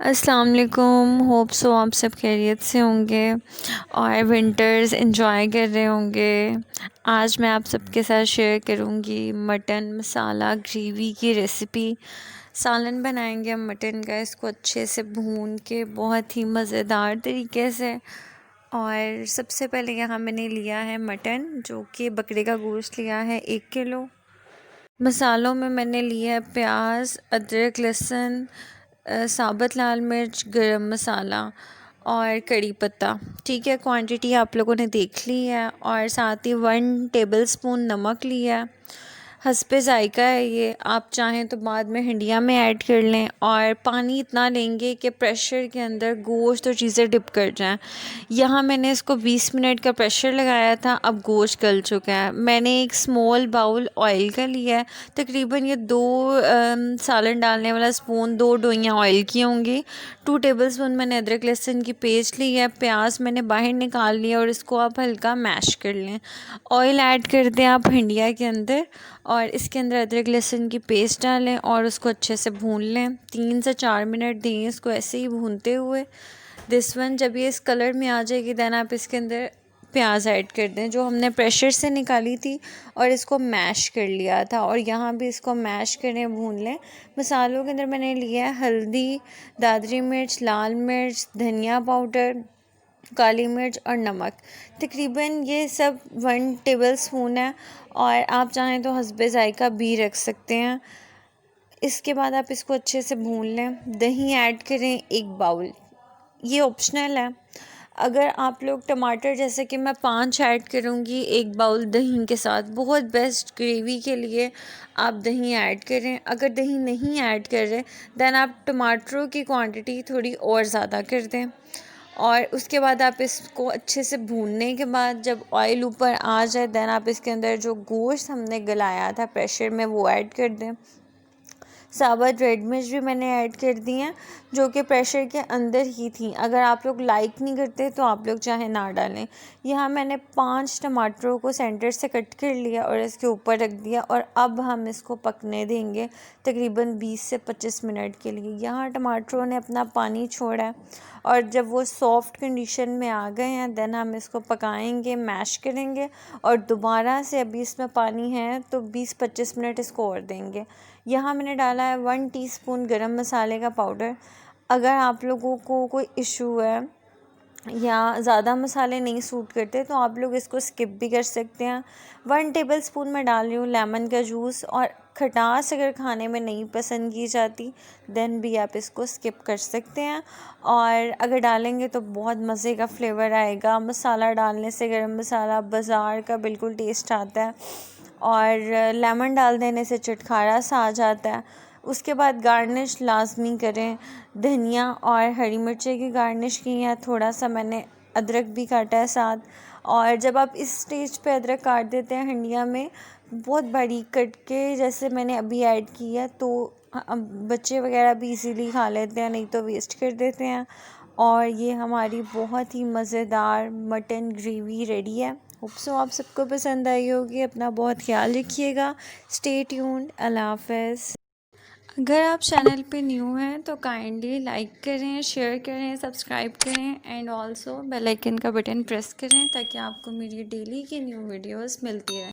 अस्सलाम वालेकुम। Hope so आप सब खैरियत से होंगे और विंटर्स एंजॉय कर रहे होंगे। आज मैं आप सबके साथ शेयर करूंगी मटन मसाला ग्रेवी की रेसिपी। सालन बनाएंगे हम मटन का, इसको अच्छे से भून के बहुत ही मज़ेदार तरीके से। और सबसे पहले यहाँ मैंने लिया है मटन, जो कि बकरे का गोश्त लिया है 1 किलो। मसालों में मैंने लिया है प्याज, अदरक, लहसुन, साबुत लाल मिर्च, गरम मसाला और कड़ी पत्ता। ठीक है, क्वांटिटी आप लोगों ने देख ली है। और साथ ही 1 टेबलस्पून नमक लिया है, हस्बे ज़ायक़ा है ये। आप चाहें तो बाद में हंडिया में ऐड कर लें। और पानी इतना लेंगे कि प्रेशर के अंदर गोश्त और चीज़ें डिप कर जाएं। यहाँ मैंने इसको 20 मिनट का प्रेशर लगाया था, अब गोश्त गल चुका है। मैंने एक स्मॉल बाउल ऑयल का लिया है, तकरीबन ये 2 सालन डालने वाला स्पून, 2 डोइयाँ ऑयल की होंगी। 2 टेबलस्पून मैंने अदरक लहसुन की पेस्ट ली है। प्याज मैंने बाहर निकाल लिया और इसको आप हल्का मैश कर लें। ऑयल ऐड कर दें आप हंडिया के अंदर और इसके अंदर अदरक लहसुन की पेस्ट डालें और उसको अच्छे से भून लें। 3 से 4 मिनट दें इसको ऐसे ही भूनते हुए। दिस वन जब ये इस कलर में आ जाएगी दैन आप इसके अंदर प्याज ऐड कर दें, जो हमने प्रेशर से निकाली थी और इसको मैश कर लिया था। और यहाँ भी इसको मैश करें, भून लें। मसालों के अंदर मैंने लिया है हल्दी, दादरी मिर्च, लाल मिर्च, धनिया पाउडर, काली मिर्च और नमक। तकरीबन ये सब 1 टेबलस्पून है और आप चाहें तो हस्बे ज़ायक़ा भी रख सकते हैं। इसके बाद आप इसको अच्छे से भून लें। दही ऐड करें 1 बाउल, ये ऑप्शनल है। अगर आप लोग टमाटर, जैसे कि मैं 5 ऐड करूँगी 1 बाउल दही के साथ, बहुत बेस्ट ग्रेवी के लिए आप दही ऐड करें। अगर दही नहीं ऐड कर रहे दैन आप टमाटरों की क्वांटिटी थोड़ी और ज़्यादा कर दें। और उसके बाद आप इसको अच्छे से भूनने के बाद जब ऑयल ऊपर आ जाए दैन आप इसके अंदर जो गोश्त हमने गलाया था प्रेशर में वो ऐड कर दें। साबुत रेड मिर्च भी मैंने ऐड कर दी हैं, जो कि प्रेशर के अंदर ही थी। अगर आप लोग लाइक नहीं करते तो आप लोग चाहे ना डालें। यहाँ मैंने 5 टमाटरों को सेंटर से कट कर लिया और इसके ऊपर रख दिया और अब हम इसको पकने देंगे तकरीबन 20 से 25 मिनट के लिए। यहाँ टमाटरों ने अपना पानी छोड़ा है और जब वो सॉफ्ट कंडीशन में आ गए हैं दैन हम इसको पकाएंगे, मैश करेंगे और दोबारा से अभी इसमें पानी है तो 20-25 मिनट इसको और देंगे। यहाँ मैंने डाला है 1 टीस्पून गरम मसाले का पाउडर। अगर आप लोगों को कोई इशू है या ज़्यादा मसाले नहीं सूट करते तो आप लोग इसको स्किप भी कर सकते हैं। 1 टेबलस्पून मैं डाल रही हूँ लेमन का जूस। और खटास अगर खाने में नहीं पसंद की जाती देन भी आप इसको स्किप कर सकते हैं। और अगर डालेंगे तो बहुत मज़े का फ्लेवर आएगा। मसाला डालने से, गरम मसाला बाज़ार का बिल्कुल टेस्ट आता है और लेमन डाल देने से चटखारा सा आ जाता है। उसके बाद गार्निश लाजमी करें। धनिया और हरी मिर्ची की गार्निश की है, थोड़ा सा मैंने अदरक भी काटा है साथ। और जब आप इस स्टेज पे अदरक काट देते हैं हंडिया में बहुत बारीक कट के, जैसे मैंने अभी ऐड किया, तो बच्चे वगैरह भी इजीली खा लेते हैं, नहीं तो वेस्ट कर देते हैं। और ये हमारी बहुत ही मज़ेदार मटन ग्रेवी रेडी है। होप सो आप सबको पसंद आई होगी। अपना बहुत ख्याल रखिएगा। Stay tuned. अल्लाह हाफ़िज़। अगर आप चैनल पे न्यू हैं तो काइंडली लाइक करें, शेयर करें, सब्सक्राइब करें एंड ऑल्सो बेल आइकन का बटन प्रेस करें ताकि आपको मेरी डेली की न्यू वीडियोस मिलती रहें।